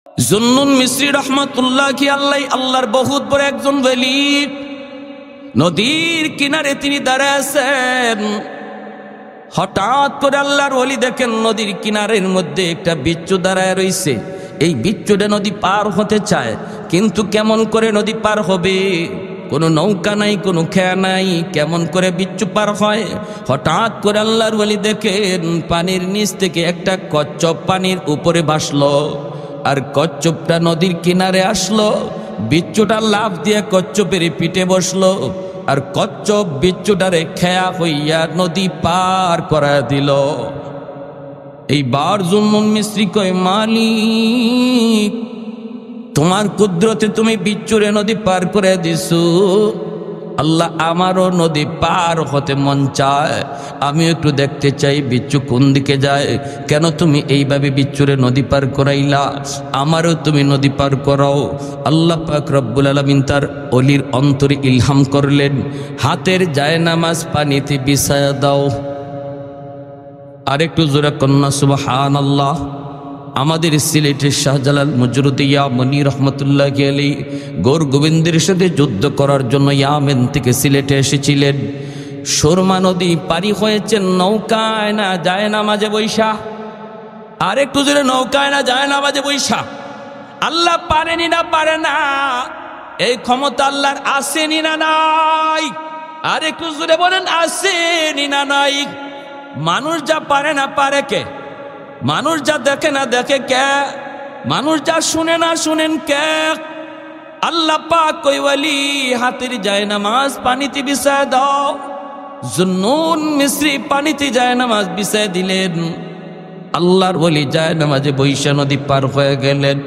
জুন্নুন মিসরি রহমাতুল্লাহ কি আল্লাহ, আল্লাহর বহুত বড় একজন ওলি। নদীর কিনারে তিনি দাঁড়ায় আছেন। হঠাৎ করে আল্লাহর ওলি দেখেন নদীর কিনারের মধ্যে একটা বিচ্ছু দাঁড়ায় রইছে। এই বিচ্ছুটা নদী পার হতে চায়, কিন্তু কেমন করে নদী পার হবে? কোনো নৌকা নাই, কোনো খেয়া নাই, কেমন করে বিচ্ছু পার হয়? হঠাৎ করে আল্লাহর ওলি দেখেন পানির নিচ থেকে একটা কচ্ছপ পানির উপরে ভাসলো, আর কচ্ছপটা নদীর কিনারে আসলো। বিচ্ছুটা লাফ দিয়ে কচ্ছপের পিঠে বসলো, আর কচ্ছপ বিচ্ছুটারে খেয়া হইয়া নদী পার করা দিল। এইবার জুন্নুন মিসরি কয়, মালিক তোমার কুদরতে তুমি বিচ্ছুরে নদী পার করে দিছো। আল্লাহ, আমারও নদী পার হতে মন চায়, আমি একটু দেখতে চাই বিচ্ছু কোন দিকে যায়। কেন তুমি এইভাবে বিচ্ছুরে নদী পার করাইলা? আমারও তুমি নদী পার করাও। আল্লাহ পাক রব্বুল আলামিন তার অলির অন্তরে ইলহাম করলেন, হাতের জায়নামাজ পানিতে বিছায়া দাও। আরেকটু জোরে কন্যা সুবহানাল্লাহ। আমাদের সিলেটের শাহজালাল মজরুদিয়া মনি রহমতুল্লাহ আলাইহি গৌর গোবিন্দের সাথে যুদ্ধ করার জন্য ইয়ামেন থেকে সিলেটে এসেছিলেন। সুরমা নদী পারি হয়েছেন নৌকায় না যায় না মাঝে বৈশা। আর একটু জোরে, নৌকায় না যায় না মাঝে বৈশা। আল্লাহ পারেনি না পারে না, এই ক্ষমতা আল্লাহর আসেনি না নাই? আর একটু জোরে বলেন, আসেনি না নাই? মানুষ যা পারে না পারে কে? মানুষ যা দেখে না দেখে কে? মানুষ যা শুনে না শুনেন কে? আল্লাহ পাক কই, ওয়ালি হাতের জায়নামাজ পানিতে বিছায় দাও। জুন্নুন মিসরি পানিতে জায়নামাজ বিছায় দিলেন। আল্লাহর ওলি জায়নামাজে বৈশা নদী পার হয়ে গেলেন।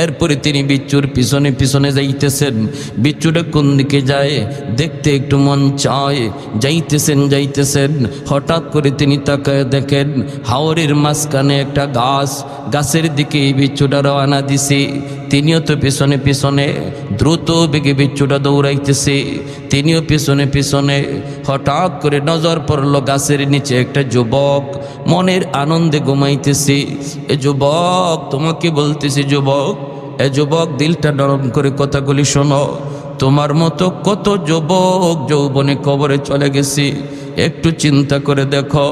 এরপরে তিনি বিচ্ছুর পিছনে পিছনে যাইতেছেন। বিচ্ছুটা কোন দিকে যায় দেখতে একটু মন চায়। যাইতেছেন যাইতেছেন, হঠাৎ করে তিনি তাকায় দেখেন হাওরের মাঝখানে একটা গাছ, গাছের দিকে এই বিচ্ছুটা রওনা দিছে। তিনিও তো পিছনে পিছনে দ্রুত বেগে বিচ্ছুটা দৌড়াইতেছে, তিনিও পিছনে পিছনে। হঠাৎ করে নজর পড়লো গাছের নিচে একটা যুবক মনের আনন্দে ঘুমাইতেছে। এ যুবক, তোমাকে বলতেছি যুবক, এ যুবক দিলটা নরম করে কথাগুলি শোনো। তোমার মতো কত যুবক যৌবনে কবরে চলে গেছে, একটু চিন্তা করে দেখো।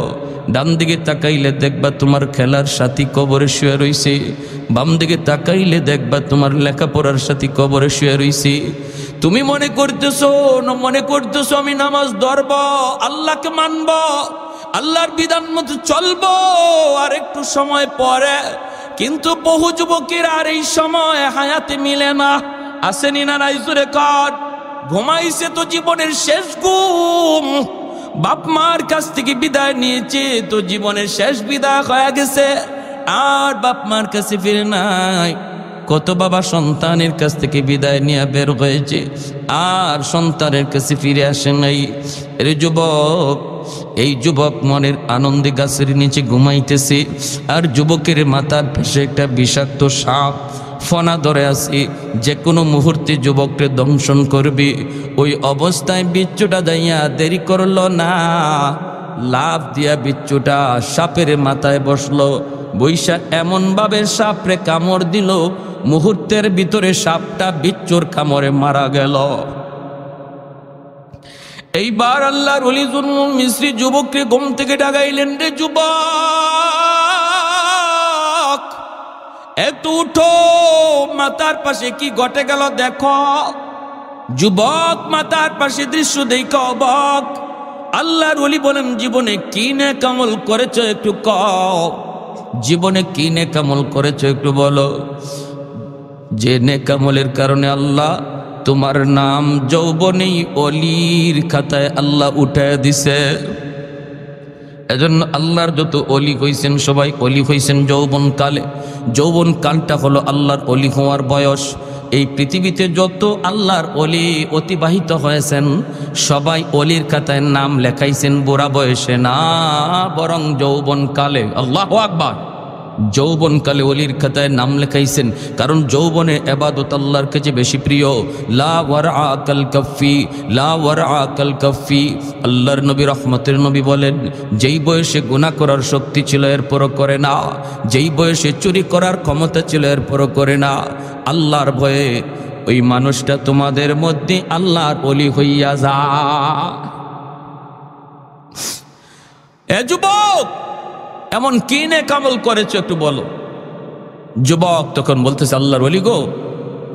ডান দিকে তাকাইলে দেখবা তোমার খেলার সাথী কবরে শুয়ে রইছে, বাম দিকে তাকাইলে দেখবা তোমার লেখাপড়ার সাথী কবরে শুয়ে রইছে। তুমি মনে করতেছো আমি নামাজ ধরব, আল্লাহকে মানব, আল্লাহর বিধান মতো চলবো আর একটু সময় পরে। কিন্তু বহু যুবকের আর এই সময় হায়াতে মিলে না। আসেনি না নাই? জোরে কর। ঘুমাইছে তো জীবনের শেষ ঘুম, বাপ মার কাছ থেকে বিদায় নিয়েছে তো জীবনের শেষ বিদায় হয়ে গেছে, আর বাপ মার কাছে ফিরে নাই। কত বাবা সন্তানের কাছ থেকে বিদায় নিয়ে বের হয়েছে, আর সন্তানের কাছে ফিরে আসে নাই। এর যুবক, এই যুবক মনের আনন্দে গাছের নিচে ঘুমাইতেছে, আর যুবকের মাথার পাশে একটা বিষাক্ত সাপ ফনা ধরে আছে, যে কোনো মুহূর্তে যুবককে দংশন করবে। ওই অবস্থায় বিচ্ছুটা যাইয়া দেরি করলো না, লাফ দিয়া বিচ্ছুটা সাপের মাথায় বসলো। বৈশা এমন ভাবে সাপরে কামড় দিল, মুহূর্তের ভিতরে সাপটা বিচ্ছুর কামড়ে মারা গেল। এইবার আল্লাহর ওলি জুন্নুন মিসরি যুবককে ঘুম থেকে ডাকাইলেন, রে যুবক, একটু উঠো, মাথার পাশে কি ঘটে গেল দেখো। যুবক মাথার পাশে দৃশ্য দেখে অবাক। আল্লাহর ওলি বলেন, জীবনে কি নেক আমল করেছো একটু কও, জীবনে কি নেক আমল করেছো একটু বলো। যে নেক আমলের কারণে আল্লাহ তোমার নাম যৌবনেই অলির খাতায় আল্লাহ উঠায় দিছে। এজন্য আল্লাহর যত অলি হইছেন সবাই অলি হইছেন যৌবন কালে। যৌবন কালটা হলো আল্লাহর অলি হওয়ার বয়স। এই পৃথিবীতে যত আল্লাহর অলি অতিবাহিত হয়েছেন সবাই অলির খাতায় নাম লেখাইছেন বুড়া বয়সে না, বরং যৌবন কালে। আল্লাহু আকবার। যৌবনকালে ওলির খাতায় নাম লেখাইছেন, কারণ যৌবনে ইবাদত আল্লাহর কাছে বেশি প্রিয়। লা ওয়ারআ কাল কাফি, লা ওয়ারআ কাল কাফি। আল্লাহর নবী রহমতের নবী বলেন, যেই বয়সে গুনাহ করার শক্তি ছিল এরপরও করে না, যেই বয়সে চুরি করার ক্ষমতা ছিল এরপরও করে না, আল্লাহর ভয়ে ওই মানুষটা তোমাদের মধ্যে আল্লাহর ওলি হইয়া যা। এ যুবক, এমন কি নেক আমল করেছো একটু বলো। যুবক তখন বলতেছে, আল্লাহর ওলি গো,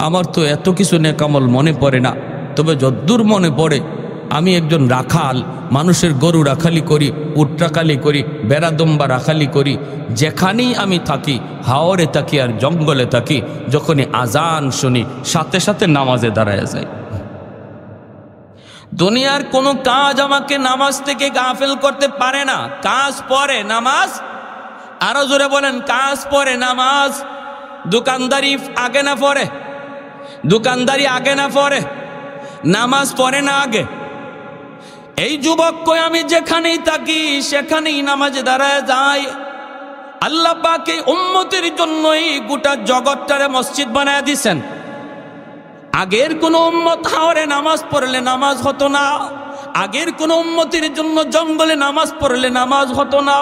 আমার তো এত কিছু নেক আমল মনে পড়ে না, তবে যদ্দূর মনে পড়ে আমি একজন রাখাল, মানুষের গরু রাখালি করি, উট রাখালি করি, বেড়াদম্বা রাখালি করি। যেখানেই আমি থাকি, হাওরে থাকি আর জঙ্গলে থাকি, যখনই আজান শুনি সাথে সাথে নামাজে দাঁড়ায় যায়। দুনিয়ার কোনো কাজ আমাকে নামাজ থেকে গাফেল করতে পারে না। কাজ পরে নামাজ, আরো জোরে বলেন, কাজ পরে নামাজ। দোকানদারি আগে না পরে? দোকানদারি আগে না পরে? নামাজ পড়ে না আগে? এই যুবক কই, আমি যেখানেই থাকি সেখানেই নামাজে দাঁড়ায় যাই। আল্লাহ পাক এই উম্মতের জন্যই গোটা জগৎটারে মসজিদ বানায় দিছেন। আগের কোন উম্মত হাওরে নামাজ পড়লে নামাজ হতো না, আগের কোন উম্মতের জন্য জঙ্গলে নামাজ পড়লে নামাজ হতো না,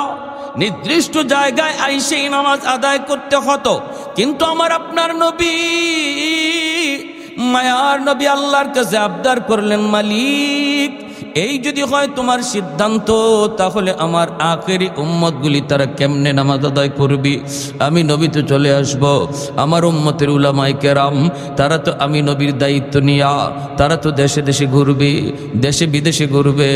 নির্দিষ্ট জায়গায় আইসেই নামাজ আদায় করতে হতো। কিন্তু আমার আপনার নবী, মায়ার নবী আল্লাহর কাছে আবদার করলেন, মালিক এই যদি হয় তোমার সিদ্ধান্ত, তাহলে আমার আখেরি উম্মতগুলি তারা কেমনে নামাজ আদায় করবি? আমি নবী তো চলে আসব, আমার উম্মতের উলামায়ে কেরাম তারা তো আমি নবীর দায়িত্ব নিয়া তারা তো দেশে দেশে ঘুরবে, দেশে বিদেশে ঘুরবে।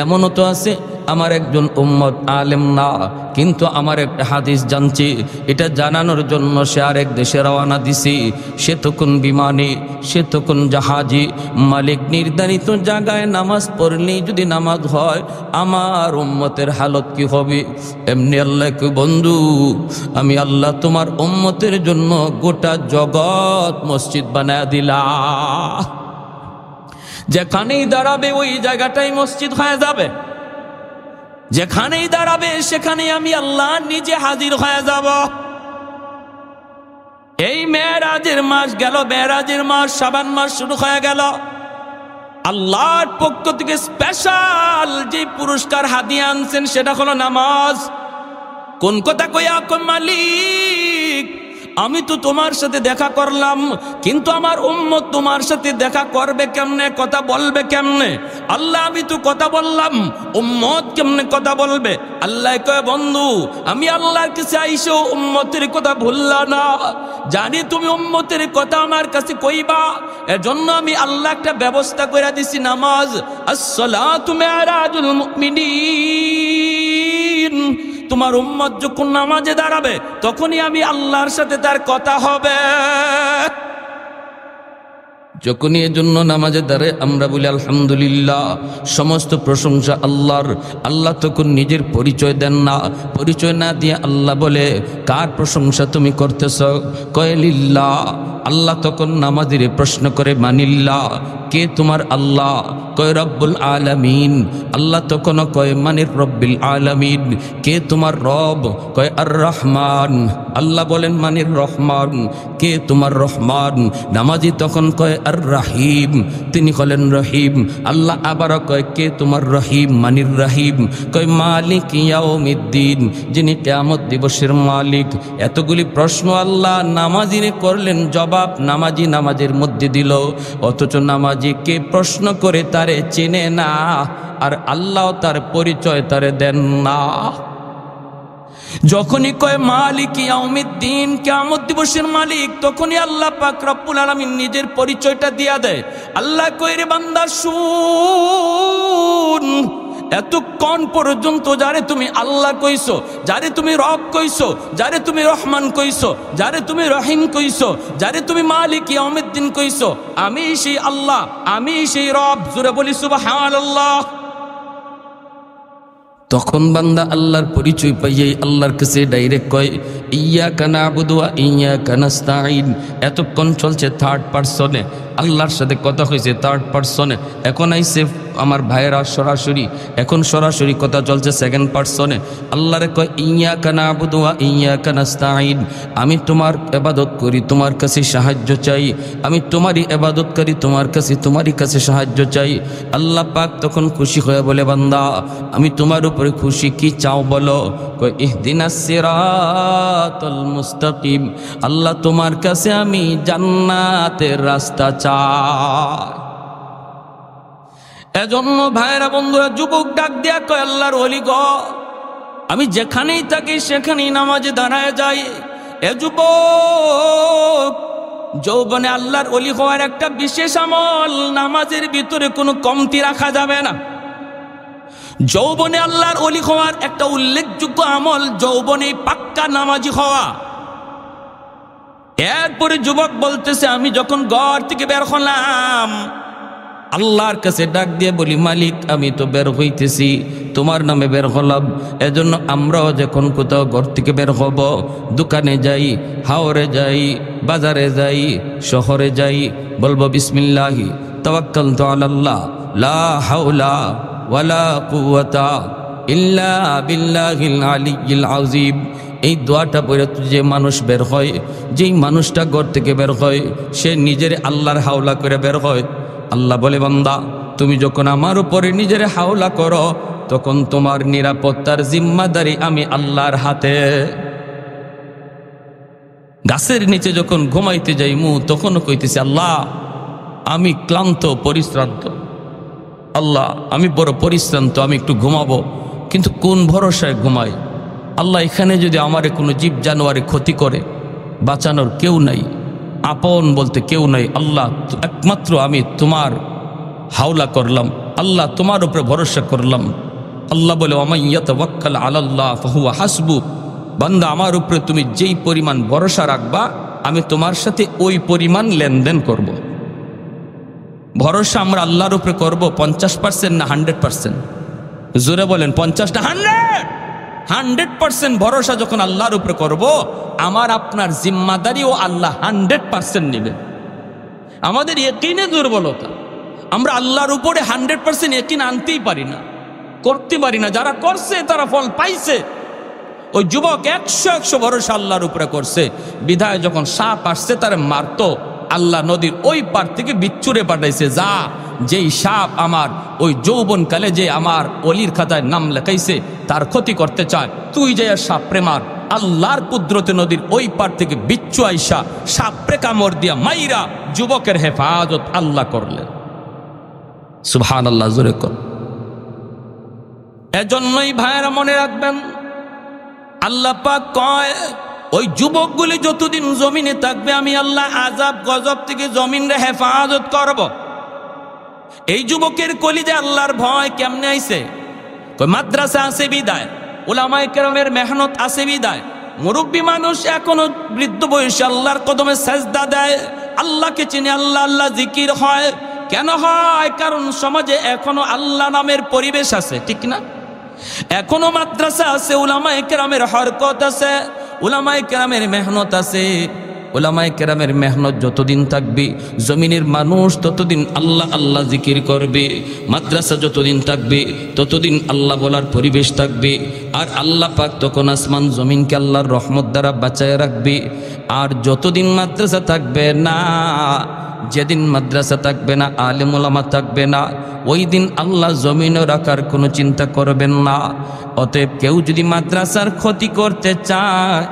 এমনও তো আছে আমার একজন উম্মত আলেম না, কিন্তু আমার একটা হাদিস জানছি, এটা জানানোর জন্য সে আরেক দেশে রওনা দিছি। সে তখন বিমানে, সে তখন জাহাজে, মালিক নির্ধারিত জায়গায় নামাজ পড়লেই যদি নামাজ হয়, আমার উম্মতের হালত কি হবে? এমনি আল্লাহকে, বন্ধু আমি আল্লাহ তোমার উম্মতের জন্য গোটা জগৎ মসজিদ বানায় দিলা। যেখানেই দাঁড়াবে ওই জায়গাটাই মসজিদ হয়ে যাবে, যেখানেই দাঁড়াবে সেখানে আমি আল্লাহ নিজে হাজির হয়ে যাব। এই মেরাজের মাস গেল, মেরাজের মাস শাবান মাস শুরু হয়ে গেল। আল্লাহর পক্ষ থেকে স্পেশাল যে পুরস্কার হাদিয়া আনছেন সেটা হলো নামাজ। কোন কথা কইয়া কই, মালিক আমি তো তোমার সাথে দেখা করলাম, কিন্তু আমার উম্মত তোমার সাথে দেখা করবে কেমনে, কথা বলবে কেমনে? আল্লাহ আমি তো কথা বললাম, উম্মত কেমনে কথা বলবে? আল্লাহ কয়, বন্ধু আমি আল্লাহর কাছে আইসো উম্মতের কথা ভুললা না, জানি তুমি উম্মতের কথা আমার কাছে কইবা, এজন্য আমি আল্লাহ একটা ব্যবস্থা করে দিছি, নামাজ। আসসালাতু মিরাজুল মুমিনিন। তোমার উম্মত যখন নামাজে দাঁড়াবে তখনই আমি আল্লাহর সাথে তার কথা হবে। যখনই এজন্য নামাজে দাঁড়ায় আমরা বলি আলহামদুলিল্লাহ, সমস্ত প্রশংসা আল্লাহর। আল্লাহ তখন নিজের পরিচয় দেন না, পরিচয় না দিয়ে আল্লাহ বলে, কার প্রশংসা তুমি করতেছ? কয় লিল্লাহ। আল্লাহ তখন নামাজের প্রশ্ন করে, মানিল্লাহ, কে তোমার আল্লাহ? কয় রব্বুল আলামিন। আল্লাহ তখন কয়, মানির রব্বিল আলামিন, কে তোমার রব? কয় আর রহমান। আল্লাহ বলেন, মানির রহমান, কে তোমার রহমান? নামাজি তখন কয় আর রাহিম, তিনি হলেন রহিম। আল্লাহ আবারও কয়, কে তোমার রহিম? মানির রাহিম। কয় মালিক ইয়াউমিদ্দিন, যিনি কিয়ামত দিবসের মালিক। এতগুলি প্রশ্ন আল্লাহ নামাজিরে করলেন, জবাব নামাজি নামাজের মধ্যে দিল, অথচ নামাজি কে প্রশ্ন করে তারে চেনে না, আর আল্লাহ তার পরিচয় তারে দেন না। যখনই কয় মালিক ইয়াউমিদ্দিন, কিয়ামত দিবসের মালিক, তখনই আল্লাহ পাক রব্বুল আলামিন নিজের পরিচয়টা দিয়া দেয়। আল্লাহ কয়, রে বান্দা শুন, এতক্ষণ পর্যন্ত যারে তুমি আল্লাহ কইছো, যারে তুমি রব কইছো, যারে তুমি রহমান কইছো, যারে তুমি রহিম কইছো, যারে তুমি মালিক ইয়াউমিদ্দিন কইছো, আমি সেই আল্লাহ, আমি সেই রব। জোরে বলি সুবহানাল্লাহ। তখন বান্দা আল্লাহর পরিচয় পাইয়ে আল্লাহর কাছে ডাইরেক্ট কয়, ইয়্যাকা না'বুদু ওয়া ইয়্যাকা নাস্তাঈন। এতক্ষণ চলছে থার্ড পারসনে, আল্লাহর সাথে কথা হয়েছে থার্ড পারসনে, এখন আইছে আমার ভাইয়েরা সরাসরি এখন সরাসরি কথা চলছে সেকেন্ড পারসনে। আল্লাহরে কয় ইয়্যাকা না'বুদু ওয়া ইয়্যাকা নাস্তাঈন, আমি তোমার ইবাদত করি, তোমার কাছে সাহায্য চাই, আমি তোমারই ইবাদত করি, তোমার কাছে সাহায্য চাই। আল্লাহ পাক তখন খুশি হয়ে বলে বান্দা আমি তোমার উপরে খুশি, কি চাও বলো? কয় ইহদিনাস সিরাতাল মুস্তাকিম, আল্লাহ তোমার কাছে আমি জান্নাতের রাস্তা চাই। এজন্য ভাইরা বন্ধুরা যুবক ডাক দিয়া কয় আল্লাহর ওলি গো, আমি যেখানেই থাকি সেখানেই নামাজে দাঁড়ায় যাই। এ যুবক, যৌবনে আল্লাহর ওলি হওয়ার একটা বিশেষ আমল, নামাজের ভিতরে কোনো কমতি রাখা যাবে না। যৌবনে আল্লাহর ওলি হওয়ার একটা উল্লেখযোগ্য আমল যৌবনে পাক্কা নামাজি হওয়া। এরপরে যুবক বলতেছে আমি যখন ঘর থেকে বের হলাম আল্লাহর কাছে ডাক দিয়ে বলি মালিক আমি তো বের হইতেছি, তোমার নামে বের হলাম। এজন্য আমরাও যখন কোথাও ঘর থেকে বের হব, দোকানে যাই, হাওরে যাই, বাজারে যাই, শহরে যাই, বলবো বিসমিল্লাহি তাওয়াক্কালতু আলাল্লাহ লা হাওলা ওয়ালা কুওয়াতা ইল্লা বিল্লাহিল আলিয়্যিল আযীম। এই দোয়াটা পড়ে যে মানুষ বের হয়, যেই মানুষটা ঘর থেকে বের হয়, সে নিজের আল্লাহর হাওলা করে বের হয়। আল্লাহ বলে বান্দা তুমি যখন আমার উপরে নিজের হাওলা করো তখন তোমার নিরাপত্তার জিম্মাদারি আমি আল্লাহর হাতে। গাছের নিচে যখন ঘুমাইতে যাই তখনও কইতেছি আল্লাহ আমি ক্লান্ত পরিশ্রান্ত, আল্লাহ আমি বড় পরিশ্রান্ত, আমি একটু ঘুমাবো, কিন্তু কোন ভরসায় ঘুমাই? আল্লাহ এখানে যদি আমারে কোনো জীব জানোয়ারে ক্ষতি করে বাঁচানোর কেউ নাই, আপন বলতে কেউ নাই। আল্লাহ একমাত্র আমি তোমার হাওলা করলাম, আল্লাহ তোমার উপরে ভরসা করলাম। আল্লাহ বলে ওয়া মান ইয়াতাওয়াক্কাল আলাল্লাহ ফাহুয়া হাসবু, বান্দা আমার উপরে তুমি যেই পরিমাণ ভরসা রাখবা আমি তোমার সাথে ওই পরিমাণ লেনদেন করব। ভরসা আমরা আল্লাহর উপরে করব 50% না 100%? জোরে বলেন 50 না 100% ভরসা যখন আল্লাহর উপরে করব, আমার আপনার জিম্মাদারিও আল্লাহ 100% নেবে। আমাদের ইয়াকিনে দুর্বলতা, আমরা আল্লাহর উপরে 100% ইয়াকিন আনতেই পারি না, করতে পারি না। যারা করছে তারা ফল পাইছে। ওই যুবক 100 ভরসা আল্লাহর উপরে করছে, বিধায় যখন সাপ আসছে তারা মারতো, আল্লাহ নদীর ওই পার থেকে বিচ্ছুরে পাঠাইছে, যা যেই সাপ আমার ওই যৌবনকালে যে আমার অলির খাতায় নাম লেখাইছে তার ক্ষতি করতে চায়, তুই যে সাপরে মার। আল্লাহর কুদরতে নদীর ওই পার থেকে বিচ্ছু আইসা সাপরে কামড় দিয়া মাইরা যুবকের হেফাজত আল্লাহ করলেন। সুবহানাল্লাহ, জোরে কর। এজন্যই ভাইয়েরা মনে রাখবেন, আল্লাহ পাক কয় ওই যুবকগুলি যতদিন জমিনে থাকবে আমি আল্লাহ আযাব গজব থেকে জমিনে হেফাজত করব। এই যুবকের কলিজে আল্লাহর ভয় কেমনে আইছে? কই মাদ্রাসা আছে বিদায়, উলামায়ে কেরামের মেহনত আছে বিদায়, মুরব্বী মানুষ এখনো বৃদ্ধ বয়সে আল্লাহর কদমে সেজদা দেয়, আল্লাহকে চিনে, আল্লাহ আল্লাহ জিকির হয়। কেন হয়? কারণ সমাজে এখনো আল্লাহ নামের পরিবেশ আছে, ঠিক না? এখনো মাদ্রাসা আছে, উলামায়ে কেরামের হরকত আছে, উলামায়ে কেরামের মেহনত আছে। উলামায়ে কেরামের মেহনত যতদিন থাকবে জমিনের মানুষ ততদিন আল্লাহ আল্লাহ জিকির করবে। মাদ্রাসা যতদিন থাকবে ততদিন আল্লাহ বলার পরিবেশ থাকবে। আর আল্লাহ পাক তখন আসমান জমিনকে আল্লাহর রহমত দ্বারা বাঁচায় রাখবে। আর যতদিন মাদ্রাসা থাকবে না, যেদিন মাদ্রাসা থাকবে না, আলেম ওলামা থাকবে না, ওই দিন আল্লাহ জমিনও রাখার কোনো চিন্তা করবেন না। অতএব কেউ যদি মাদ্রাসার ক্ষতি করতে চায়,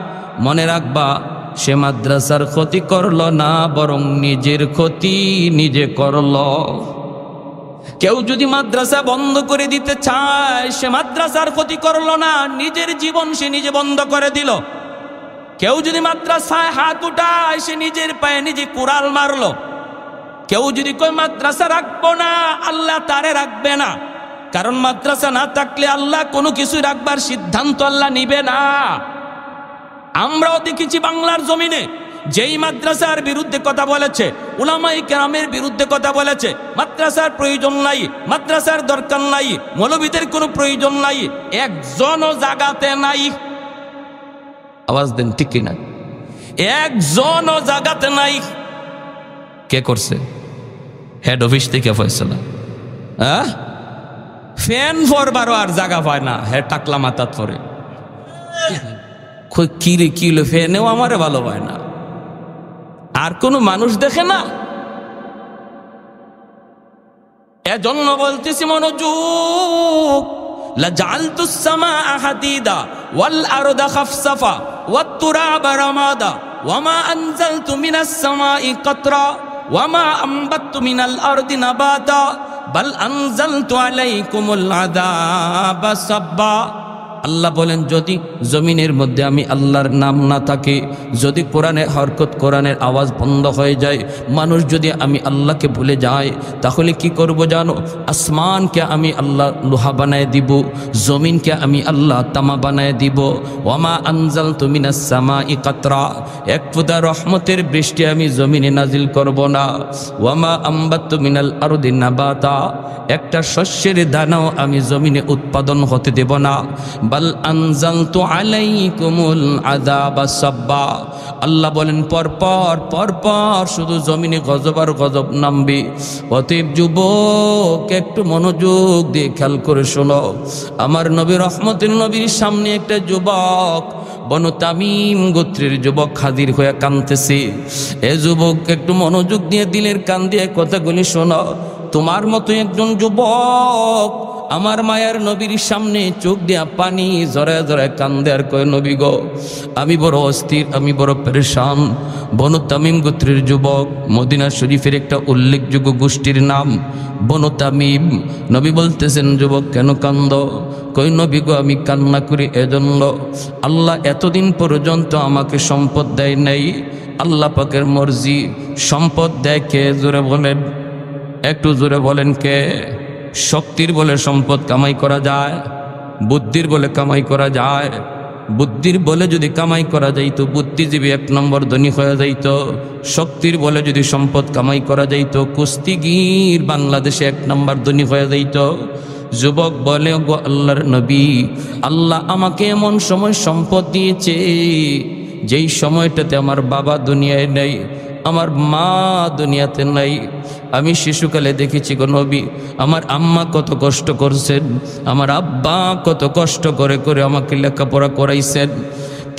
মনে রাখবা সে মাদ্রাসার ক্ষতি করল না, বরং নিজের ক্ষতি নিজে করল। কেউ যদি মাদ্রাসা বন্ধ করে দিতে চায়, সে মাদ্রাসার ক্ষতি করল না, নিজের জীবন সে নিজে বন্ধ করে দিল। কেউ যদি মাদ্রাসায় হাত উঠায়, সে নিজের পায়ে নিজে কুড়াল মারলো। কেউ যদি কয় মাদ্রাসা রাখবো না, আল্লাহ তারে রাখবে না। কারণ মাদ্রাসা না থাকলে আল্লাহ কোনো কিছু রাখবার সিদ্ধান্ত আল্লাহ নিবে না। আমরাও দেখেছি বাংলার জমিনে যেই মাদ্রাসার বিরুদ্ধে কথা বলেছে, উলামায়ে কেরামের বিরুদ্ধে কথা বলেছে, মাদ্রাসার প্রয়োজন নাই, মাদ্রাসার দরকার নাই, মৌলবীদের কোনো প্রয়োজন নাই, একজনও জাগাতে নাই। আওয়াজ দেন ঠিক কিনা? একজনও জাগাতে নাই। কে করছে? হেড অফিস থেকে ফয়সালা। ফ্যান ফরবারও আর জায়গা পায় না, হ্যাঁ টাকলা মাথাত পরে কিরে কিলো ফ্যানেও আমারে ভালো পায় না, আর কোনো মানুষ দেখে না। এজন্য বলতেছি মনোযোগ, লাজালতুস সামাআ হাদিদা ওয়াল আরদা খাফসাফা ওয়াত তুরাবা রামাদা ওয়ামা আনজালতু মিনাস সামাই কাতরা ওয়ামা আমবাততু মিনাল আরদি নাবাতা বাল আনজালতু আলাইকুমুল আযাবা সাব্বা। আল্লাহ বলেন যদি জমিনের মধ্যে আমি আল্লাহর নাম না থাকে, যদি কোরআনের হরকত কোরআনের আওয়াজ বন্ধ হয়ে যায়, মানুষ যদি আমি আল্লাহকে ভুলে যায়, তাহলে কি করব জানো? আসমানকে আমি আল্লাহ লোহা বানায় দিব, জমিনকে আমি আল্লাহ তামা বানায় দিব। ওয়ামা আনজালতু মিনাস সামাই কাতরা, এক ফোঁটা রহমতের বৃষ্টি আমি জমিনে নাজিল করব না। ওয়ামা আমবাততু মিনাল আরদি নাবাতা, একটা শস্যের দানাও আমি জমিনে উৎপাদন হতে দেব না। বাল আনজালতু আলাইকুমুল আযাবা সাব্বা, আল্লাহ বলেন পরপর শুধু জমিনে গজব আর গজব নামবে। অতএব যুবক একটু মনোযোগ দিয়ে খেয়াল করে শোনো, আমার নবী রহমতের নবীর সামনে একটা যুবক, বনু তামিম গোত্রের যুবক হাজির হয়ে কাঁদতেছে। এ যুবক একটু মনোযোগ দিয়ে দিলের কান দিয়ে কথাগুলি শোনো। তোমার মতো একজন যুবক আমার মায়ার নবীর সামনে চোখ দিয়া পানি জড়ায় জড়ায় কান্দে আর কয়, নবী গো আমি বড় অস্থির, আমি বড় পেরেশান। বনু তামিম গোত্রের যুবক, মদিনা শরীফের একটা উল্লেখযোগ্য গোষ্ঠীর নাম বনু তামিম। নবী বলতেছেন, যুবক কেন কান্দ? কই নবী গো আমি কান্না করি এজন্য, আল্লাহ এতদিন পর্যন্ত আমাকে সম্পদ দেয় নাই। আল্লাহ পাকের মর্জি, সম্পদ দেয় কে? জোরে বলেন, একটু জোরে বলেন কে? শক্তির বলে সম্পদ কামাই করা যায়, বুদ্ধির বলে কামাই করা যায়। বুদ্ধির বলে যদি কামাই করা যাইত, বুদ্ধিজীবী 1 নম্বর ধনী হয়ে যাইত। শক্তির বলে যদি সম্পদ কামাই করা যাইত, কুস্তিগীর বাংলাদেশে 1 নম্বর ধনী হয়ে যাইত। যুবক বলে, গো আল্লাহর নবী, আল্লাহ আমাকে এমন সময় সম্পদ দিয়েছে যেই সময়টাতে আমার বাবা দুনিয়ায় নেই, আমার মা দুনিয়াতে নাই। আমি শিশুকালে দেখেছি গো নবী, আমার আম্মা কত কষ্ট করছেন, আমার আব্বা কত কষ্ট করে করে আমাকে লেখাপড়া করাইছেন,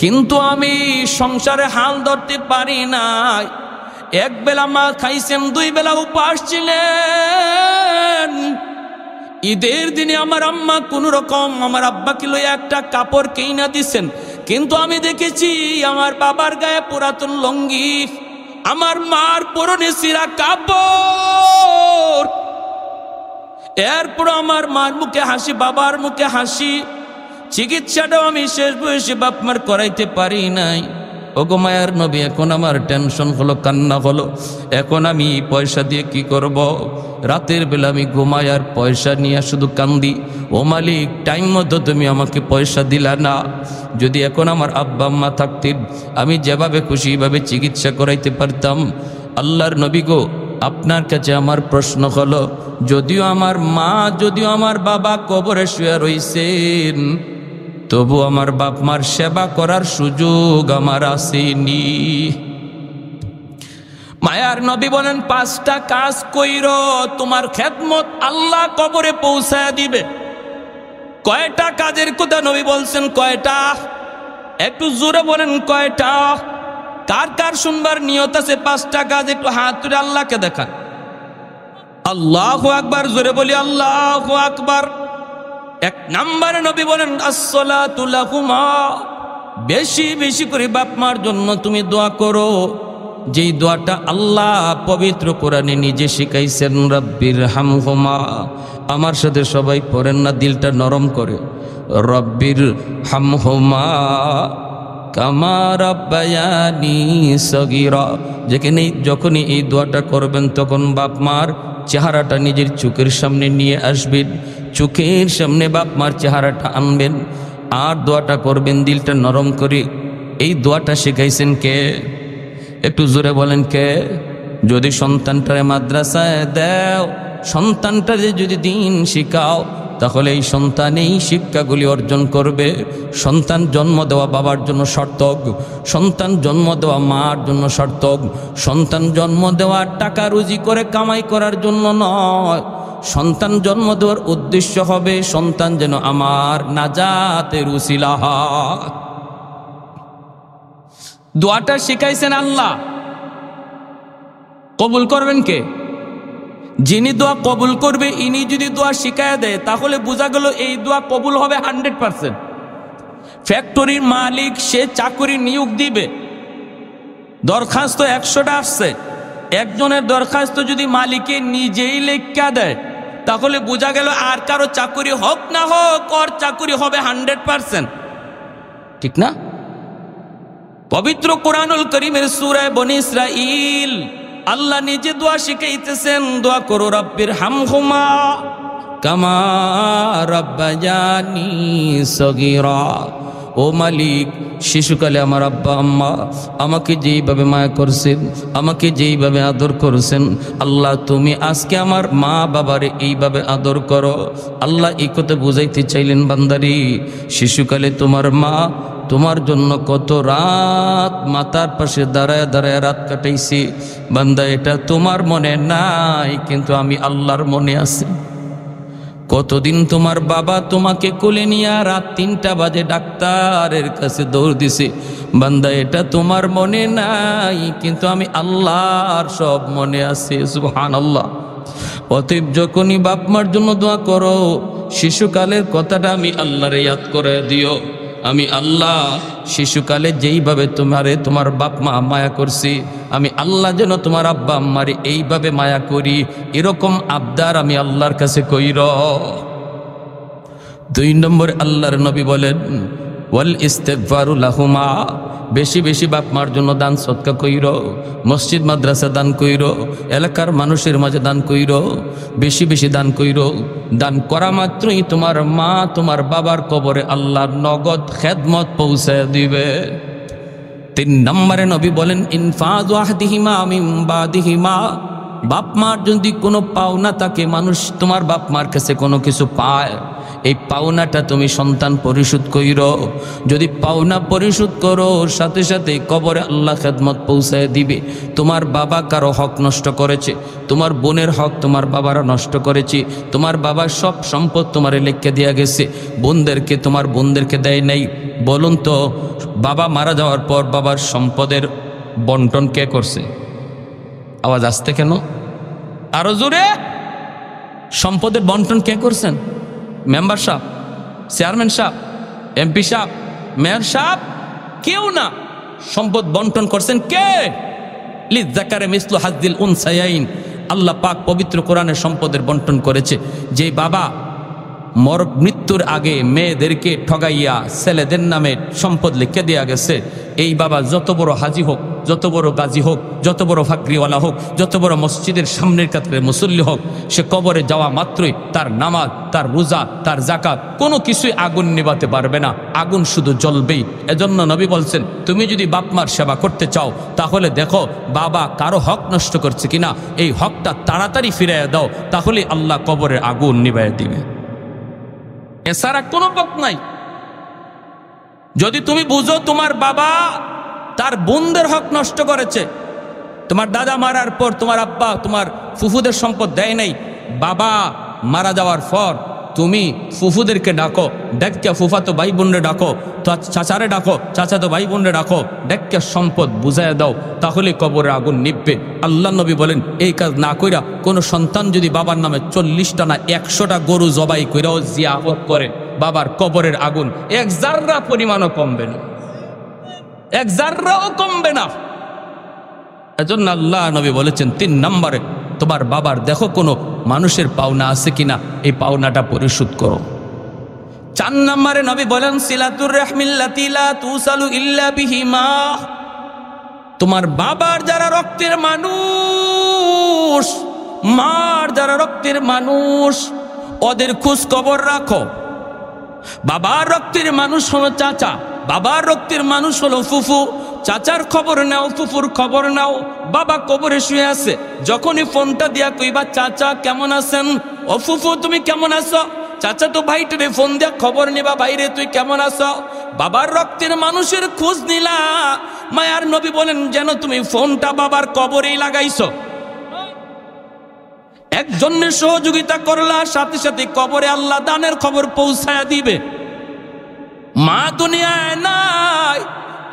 কিন্তু আমি সংসারে হাল ধরতে পারি নাই। 1 বেলা মা খাইছেন, 2 বেলা উপাস ছিলেন। ঈদের দিনে আমার আম্মা কোন রকম আমার আব্বাকে লইয়া একটা কাপড় কিনা দিছেন, কিন্তু আমি দেখেছি আমার বাবার গায়ে পুরাতন লঙ্গি, আমার মার পরনে ছিঁড়া কাপড়। এরপর আমার মার মুখে হাসি, বাবার মুখে হাসি। চিকিৎসাটাও আমি শেষ বয়সে বাপ মার করাইতে পারি নাই। ওগো মায়ার নবী, এখন আমার টেনশন হলো, কান্না হলো। এখন আমি পয়সা দিয়ে কি করব? রাতের বেলা আমি ঘুমাই আর পয়সা নিয়ে শুধু কান্দি, ও মালিক টাইম মতো তুমি আমাকে পয়সা দিলা না। যদি এখন আমার আব্বা আম্মা থাকতেন, আমি যেভাবে খুশি এইভাবে চিকিৎসা করাইতে পারতাম। আল্লাহর নবী গো, আপনার কাছে আমার প্রশ্ন হলো, যদিও আমার মা, যদিও আমার বাবা কবরে শুয়ে রইছেন, তবু আমার বাপ মার সেবা করার সুযোগ আমার আসেনি। মায়ার নবী বলেন, 5টা কাজ কইরো, তোমার খেদমত আল্লাহ কবরে পৌঁছায় দিবে। কয়টা কাজের কথা নবী বলছেন? কয়টা? একটু জোরে বলেন কয়টা? কার কার শুনবার নিয়ত আছে 5টা কাজ? একটু হাত তুলে আল্লাহকে দেখান। আল্লাহু আকবার, জোরে বলি আল্লাহু আকবার। 1 নম্বরে নবী বলেন, আসসালাতু লাহুমা, বেশি বেশি করে বাপ মার জন্য তুমি দোয়া করো, যেই দোয়াটা আল্লাহ পবিত্র কোরআনে নিজে শিখাইছেন, রব্বির হামহুমা। আমার সাথে সবাই পড়েন না, দিলটা নরম করে, রব্বির হামহুমা কামা রাব্বায়ানি সগীরা। যখনই এই দোয়াটা করবেন, তখন বাপ মার চেহারাটা নিজের চোখের সামনে নিয়ে আসবেন, চোখের সামনে বাপ মার চেহারাটা আনবেন, আর দোয়াটা করবেন দিলটা নরম করে। এই দোয়াটা শিখাইছেন কে? একটু জোরে বলেন কে? যদি সন্তানটারে মাদ্রাসায় দাও, সন্তানটারে যদি দিন শিখাও, তাহলে এই সন্তান এই শিক্ষাগুলি অর্জন করবে। সন্তান জন্ম দেওয়া বাবার জন্য সার্থক, সন্তান জন্ম দেওয়া মার জন্য সার্থক, সন্তান জন্ম দেওয়া টাকা রুজি করে কামাই করার জন্য নয়, সন্তান জন্ম দেওয়ার উদ্দেশ্য হবে সন্তান যেন আমার নাজাতের উসিলা হয়। দোয়াটা শিখাইছেন আল্লাহ, কবুল করবেন কে? যিনি দোয়া কবুল করবে ইনি যদি দোয়া শিখায় দেয় তাহলে বোঝা গেল এই দোয়া কবুল হবে 100%। ফ্যাক্টরির মালিক সে চাকরি নিয়োগ দিবে, দরখাস্ত 100টা আসছে, একজনের দরখাস্ত যদি মালিকে নিজেই লেখা দেয় তাহলে বোঝা গেল আর কারো চাকরি হোক না হোক ওর চাকরি হবে 100%, ঠিক না? পবিত্র কোরআনুল কারীমের সূরা বনী ইসরাঈল আল্লাহ নিজে দোয়া শিখাইতেছেন, দোয়া করো রব্বির হামহুমা কামা রাব্বায়ানি সগীরা। ও মালিক, শিশুকালে আমার আব্বা আম্মা আমাকে যেইভাবে মায়া করছেন, আমাকে যেইভাবে আদর করেছেন, আল্লাহ তুমি আজকে আমার মা বাবারে এইভাবে আদর করো। আল্লাহ এই কথা বুঝাইতে চাইলেন বান্দারি, শিশুকালে তোমার মা তোমার জন্য কত রাত মাতার পাশে দাঁড়ায় দাঁড়ায় রাত কাটাইছি। বান্দা এটা তোমার মনে নাই, কিন্তু আমি আল্লাহর মনে আছে। কতদিন তোমার বাবা তোমাকে কোলে নিয়ে রাত 3টা বাজে ডাক্তারের কাছে দৌড় দিছে। বান্দা এটা তোমার মনে নাই, কিন্তু আমি আল্লাহর সব মনে আছে। সুবহানাল্লাহ। অতএব যখনই বাপ মার জন্য দোয়া করো শিশুকালের কথাটা আমি আল্লাহরে ইয়াদ করে দিও। আমি আল্লাহ শিশুকালে যেইভাবে তোমার বাপ মা মায়া করছি, আমি আল্লাহ যেন তোমার আব্বা আম্মারে এইভাবে মায়া করি, এরকম আবদার আমি আল্লাহর কাছে কইর। 2 নম্বরে আল্লাহর নবী বলেন ওয়াল ইস্তিগফারু লাহুমা, বেশি বেশি বাপ মার জন্য দান সদকা কইর, মসজিদ মাদ্রাসা দান কইর, এলাকার মানুষের মাঝে দান কইর, বেশি বেশি দান কইর। দান করা মাত্রই তোমার মা তোমার বাবার কবরে আল্লাহর নগদ খেদমত পৌঁছায় দিবে। 3 নম্বরে নবী বলেন ইনফাযু আহদিহিমা মিন বাদিহিমা, বাপ মার যদি কোনো পাওনা থাকে, মানুষ তোমার বাপ মার কাছে কোনো কিছু পায়, এই পাওনাটা তুমি সন্তান পরিশোধ কইর। যদি পাওনা পরিশোধ করো সাথে সাথে কবরে আল্লাহ খেদমত পৌঁছায় দিবে। তোমার বাবা কারো হক নষ্ট করেছে, তোমার বোনের হক তোমার বাবারা নষ্ট করেছে, তোমার বাবার সব সম্পদ তোমারে লিখে দেয়া গেছে, তোমার বোনদেরকে দেয় নাই। বলুন তো বাবা মারা যাওয়ার পর বাবার সম্পদের বন্টন কে করছে? আওয়াজ আসতে কেন? আরো জোরে। সম্পদের বন্টন কে করছেন? মেম্বার সাহেব, চেয়ারম্যান সাহেব, এমপি সাহেব, মেয়র সাহেব? কেউ না। সম্পদ বন্টন করছেন কে? লিযাকারি মিসলু হাজ্জিল উনসায়াইন। আল্লাহ পাক পবিত্র কোরআনে সম্পদের বন্টন করেছে। যে বাবা মৃত্যুর আগে মেয়েদেরকে ঠগাইয়া ছেলেদের নামে সম্পদ লিখে দেওয়া গেছে, এই বাবা যত বড় হাজি হোক, যত বড় গাজী হোক, যত বড় ফাকরিওয়ালা হোক, যত বড় মসজিদের সামনের কাতারে মুসল্লি হোক, সে কবরে যাওয়া মাত্রই তার নামাজ, তার রোজা, তার যাকাত কোনো কিছুই আগুন নেভাতে পারবে না, আগুন শুধু জ্বলবেই। এজন্য নবী বলছেন তুমি যদি বাপ মার সেবা করতে চাও তাহলে দেখো বাবা কারো হক নষ্ট করছে কিনা, এই হকটা তাড়াতাড়ি ফিরাইয়া দাও, তাহলে আল্লাহ কবরের আগুন নিভাইয়া দিবে। এছাড়া কোনো পথ নাই। যদি তুমি বুঝো তোমার বাবা তার বোনদের হক নষ্ট করেছে, তোমার দাদা মারার পর তোমার আব্বা তোমার ফুফুদের সম্পদ দেয় নাই, বাবা মারা যাওয়ার পর তুমি ফুফুদেরকে ডাকো, ডেকে ফুফাতো ভাই বোনরে ডাকো, তো চাচারে ডাকো, চাচাতো ভাই বোনরে ডাকো, ডেকে সম্পদ বুঝাইয়া দাও, তাহলে কবরে আগুন নিববে। আল্লাহ নবী বলেন এই কাজ না কইরা কোনো সন্তান যদি বাবার নামে 40টা না 100টা গরু জবাই কইরাও জিয়াফত করে, বাবার কবরের আগুন 1 জাররা পরিমাণও কমবে না, 1 জাররাও কমবে না। এজন্য আল্লাহ নবী বলেছেন 3 নম্বরে তোমার বাবার দেখো কোনো মানুষের পাওনা আছে কিনা, এই পাওনাটা পরিশোধ করো। 4 নম্বরে নবী বলেন সিলাতুর রাহমিল্লাতি লা তুসালু ইল্লা বিহিমা, তোমার বাবার যারা রক্তের মানুষ, মার যারা রক্তের মানুষ, ওদের খোঁজ খবর রাখো। বাবার রক্তের মানুষ হলো চাচা, বাবার রক্তের মানুষ হলো ফুফু, চাচার খবর নাও, ফুফুর খবর নাও। বাবা কবরে শুয়ে আছে, যখনই ফোনটা দিয়া কইবা চাচা কেমন আছেন, ও ফুফু তুমি কেমন আছো, চাচা তো ভাইটারে ফোন দিয়া খবর নিবা, ভাইরে তুই কেমন আছো। বাবার রক্তের মানুষের খোঁজ নিলা, মায়ার নবী বলেন যেন তুমি ফোনটা বাবার কবরেই লাগাইছো। একজনের সহযোগিতা করলা, সাথে সাথে কবরে আল্লাহ দানের খবর পৌঁছায়া দিবে। মা দুনিয়ায় নাই,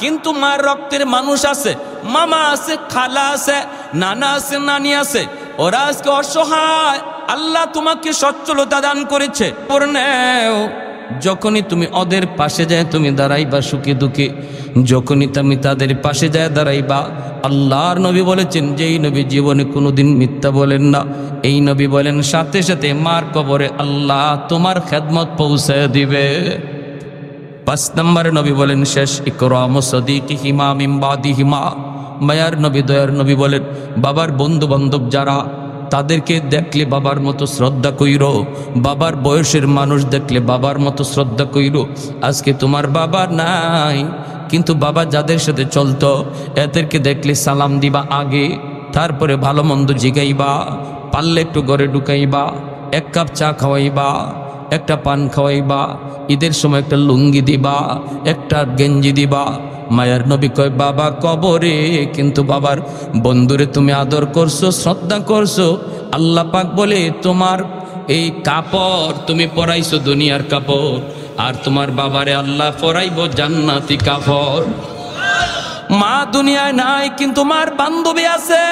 কিন্তু মার রক্তের মানুষ আছে, মামা আছে, খালা আছে, নানা আছে, নানি আছে। ওরা আজকে অসহায়, আল্লাহ তোমাকে সচ্ছলতা দান করেছে। যখনই তুমি ওদের পাশে যায় তুমি দাঁড়াইবা সুখে দুঃখে, যখনই তুমি তাদের পাশে যায় দাঁড়াইবা। আল্লাহর নবী বলেছেন, যেই নবী জীবনে কোনোদিন মিথ্যা বলেন না, এই নবী বলেন সাথে সাথে মার কবরে আল্লাহ তোমার খেদমত পৌঁছায় দিবে। 5 নম্বরে নবী বলেন শেষ, ইকরামু সাদিকিহিমা মিন বাদিহিমা। মায়ার নবী, দয়ার নবী বলেন, বাবার বন্ধু বান্ধব যারা, তাদেরকে দেখলে বাবার মতো শ্রদ্ধা কইরো। বাবার বয়সের মানুষ দেখলে বাবার মতো শ্রদ্ধা কইরো। আজকে তোমার বাবা নাই, কিন্তু বাবা যাদের সাথে চলতো এদেরকে দেখলে সালাম দিবা আগে, তারপরে ভালো মন্দ জিগাইবা, পারলে একটু ঘরে ঢুকাইবা, 1 কাপ চা খাওয়াইবা, একটা পান খাওয়াইবা, ঈদের সময় একটা লুঙ্গি দিবা, একটা গেঞ্জি দিবা। মায়ার নবী কয়, বাবা কবরে, কিন্তু বাবার বন্ধুরে তুমি আদর করছো, শ্রদ্ধা করছো। আল্লাহ পাক বলে, তোমার এই কাপড় তুমি পরাইছো দুনিয়ার কাপড়, আর তোমার বাবারে আল্লাহ পরাইবো জান্নাতি কাপড়। মা দুনিয়ায় নাই, কিন্তু মার বান্ধবী আছে।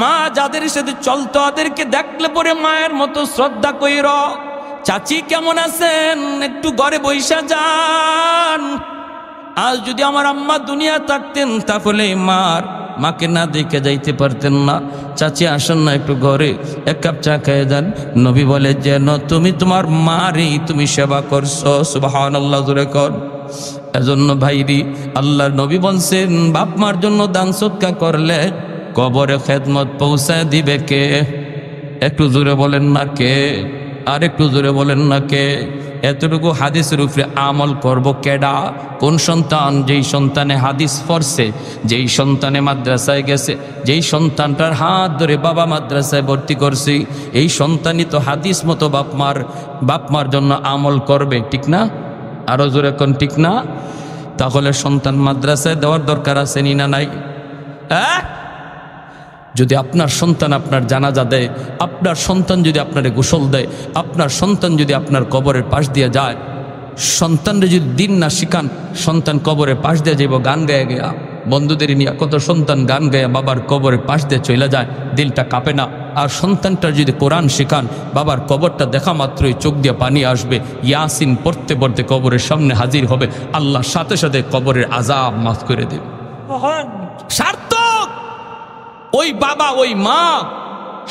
মা যাদের সাথে চলতো তাদেরকে দেখলে পরে মায়ের মতো শ্রদ্ধা কইর। চাচি কেমন আছেন, একটু ঘরে বইসা যান। আজ যদি আমার আম্মা দুনিয়া থাকতেন তাহলে মাকে না দেখে যাইতে পারতেন না। চাচি আসেন না একটু ঘরে, 1 কাপ চা খেয়ে যান। নবী বলে, যেন তুমি তোমার মারই তুমি সেবা করছো। সুবহানাল্লাহ, জোরে কর। এজন্য ভাইরি, আল্লাহর নবী বলছেন, বাপ মার জন্য দান সদকা করলে কবরে খেদমত পৌঁছায় দিবে কে? একটু জোরে বলেন না কে? আর একটু জোরে বলেন না কে? এতটুকু হাদিসের উপরে আমল করব কেডা? কোন সন্তান? যেই সন্তানে হাদিস পড়ছে, যেই সন্তানে মাদ্রাসায় গেছে, যেই সন্তানটার হাত ধরে বাবা মাদ্রাসায় ভর্তি করছে, এই সন্তানই তো হাদিস মতো বাপ মার জন্য আমল করবে, ঠিক না? আরো জোরে কোন ঠিক না? তাহলে সন্তান মাদ্রাসায় দেওয়ার দরকার আছে নি না নাই? যদি আপনার সন্তান আপনার জানাজা দেয়, আপনার সন্তান যদি আপনারে গোসল দেয়, আপনার সন্তান যদি আপনার কবরের পাশ দিয়ে যায়, সন্তানরে যদি দিন না শিখান, সন্তান কবরের পাশ দিয়ে যাইব গান গায়ে গেয়া। বন্ধুদের নিয়ে কত সন্তান গান গায়ে বাবার কবরের পাশ দিয়ে চলে যায়, দিলটা কাঁপে না। আর সন্তানটার যদি কোরআন শিখান, বাবার কবরটা দেখা মাত্রই চোখ দিয়ে পানি আসবে, ইয়াসিন পড়তে পড়তে কবরের সামনে হাজির হবে, আল্লাহ সাথে সাথে কবরের আযাব মাফ করে দেবে। সার্থক ওই বাবা ওই মা,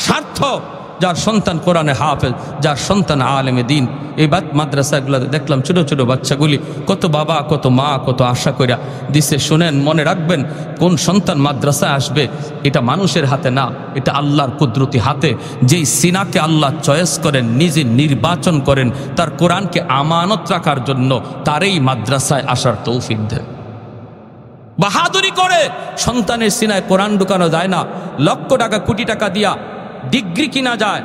সার্থক যার সন্তান কোরআনে হাফেজ, যার সন্তান আলেমে দিন। এই মাদ্রাসাগুলোতে দেখলাম ছোট ছোট বাচ্চাগুলি, কত বাবা কত মা কত আশা কইরা দিছে। শুনেন, মনে রাখবেন, কোন সন্তান মাদ্রাসায় আসবে এটা মানুষের হাতে না, এটা আল্লাহর কুদরতি হাতে। যেই সিনাকে আল্লাহ চয়েস করেন, নিজে নির্বাচন করেন তার কোরআনকে আমানত রাখার জন্য, তারই মাদ্রাসায় আসার তৌফিক দেন। বাহাদুরি করে সন্তানের সিনায় কোরআন ঢুকানো যায় না। লক্ষ টাকা কোটি টাকা দিয়া ডিগ্রি কিনা যায়,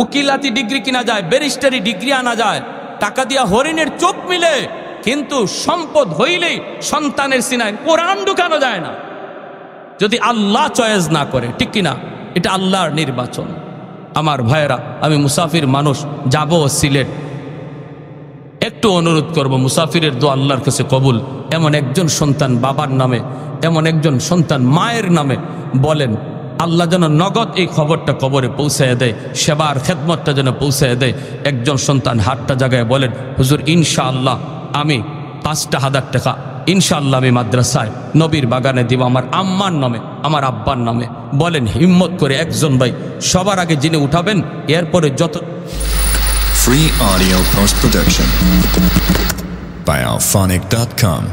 উকিলাতি ডিগ্রি কিনা যায়, ব্যারিস্টারি ডিগ্রি আনা যায়, টাকা দিয়া হরিণের চোখ মিলে, কিন্তু সম্পদ হইলেই সন্তানের সিনায় কোরআন ঢুকানো যায় না, যদি আল্লাহ চয়েস না করে, ঠিক কিনা? এটা আল্লাহর নির্বাচন। আমার ভাইয়েরা, আমি মুসাফির মানুষ, যাব সিলেট, একটু অনুরোধ করব, মুসাফিরের দোয়া আল্লাহর কাছে কবুল। এমন একজন সন্তান বাবার নামে, এমন একজন সন্তান মায়ের নামে বলেন, আল্লাহ যেন নগদ এই খবরটা কবরে পৌঁছায় দেয়, সেবার খেদমতটা যেন পৌঁছায় দেয়। একজন সন্তান হাতটা জায়গায় বলেন, হুজুর ইনশাআল্লাহ আমি 5,000 টাকা ইনশাআল্লাহ আমি মাদ্রাসায় নবীর বাগানে দিব, আমার আম্মার নামে, আমার আব্বার নামে। বলেন হিম্মত করে একজন ভাই সবার আগে যিনি উঠাবেন, এরপরে যত Free audio post production by alphonic.com